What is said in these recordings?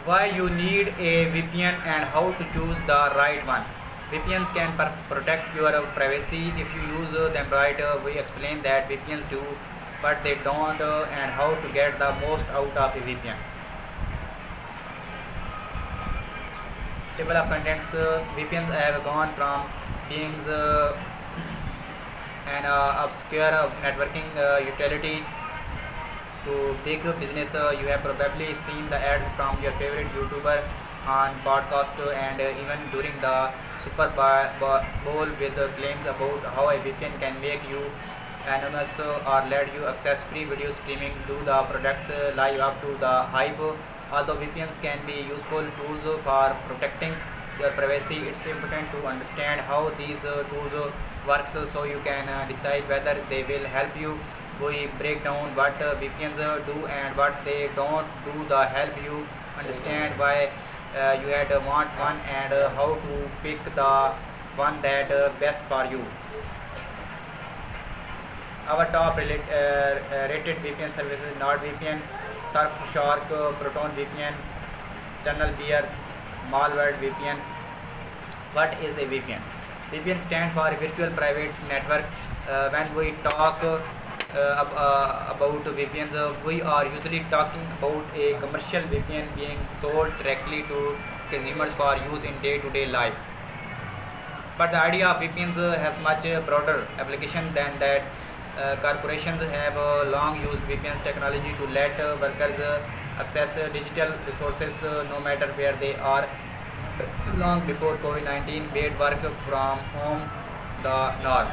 Why you need a VPN and how to choose the right one. VPNs can protect your privacy if you use them right. We explain that VPNs do, but they don't, and how to get the most out of a VPN. Table of contents. VPNs have gone from being an obscure networking utility to big business. You have probably seen the ads from your favorite YouTuber on podcast and even during the Super Bowl with claims about how a VPN can make you anonymous or let you access free video streaming. Do the products live up to the hype? Although VPNs can be useful tools for protecting your privacy, it's important to understand how these tools works so you can decide whether they will help you. We break down what VPNs do and what they don't do, the help you understand why you had want one and how to pick the one that best for you. Our top rated VPN services: NordVPN, Surfshark, Proton VPN, TunnelBear, Malware VPN. What is a VPN? VPN stands for Virtual Private Network. When we talk about VPNs, we are usually talking about a commercial VPN being sold directly to consumers for use in day-to-day life. But the idea of VPNs has much broader application than that. Corporations have long used VPN technology to let workers access digital resources no matter where they are. Long before COVID-19 made work from home the norm.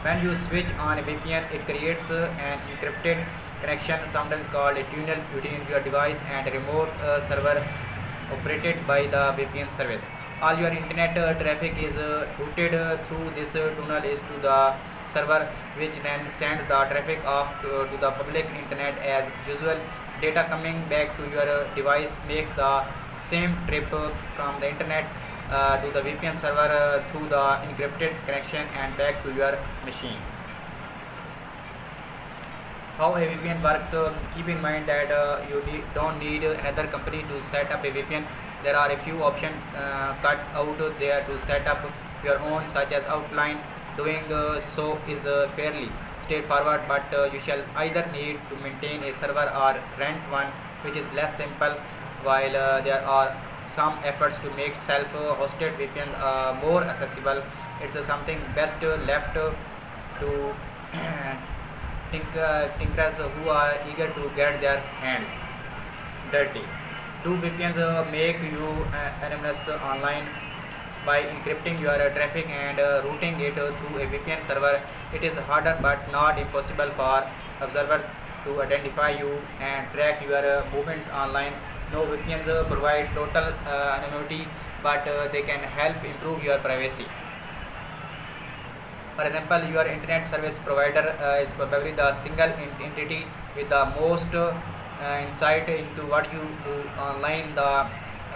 When you switch on a VPN, it creates an encrypted connection, sometimes called a tunnel, between your device and a remote server operated by the VPN service. All your internet traffic is routed through this tunnel is to the server, which then sends the traffic off to the public internet as usual. Data coming back to your device makes the same trip from the internet to the VPN server through the encrypted connection and back to your machine. How a VPN works? Keep in mind that don't need another company to set up a VPN. There are a few options cut out there to set up your own, such as Outline. Doing so is fairly straightforward, but you shall either need to maintain a server or rent one, which is less simple. While there are some efforts to make self-hosted VPN more accessible, it's something best left to tinkers who are eager to get their hands dirty. Do VPNs make you anonymous online? By encrypting your traffic and routing it through a VPN server, it is harder but not impossible for observers to identify you and track your movements online. No, VPNs provide total anonymity, but they can help improve your privacy. For example, your internet service provider is probably the single entity with the most insight into what you do online. The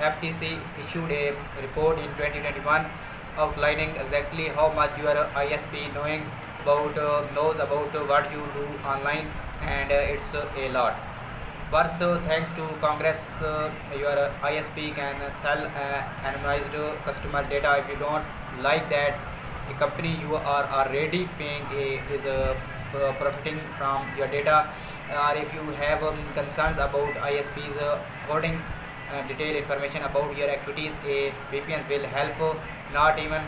FTC issued a report in 2021 outlining exactly how much your ISP knows about what you do online, and it's a lot. Worse, thanks to Congress, your ISP can sell anonymized customer data. If you don't like that, the company you are already paying is profiting from your data. Or if you have concerns about ISPs holding detailed information about your activities, a VPN will help. Not even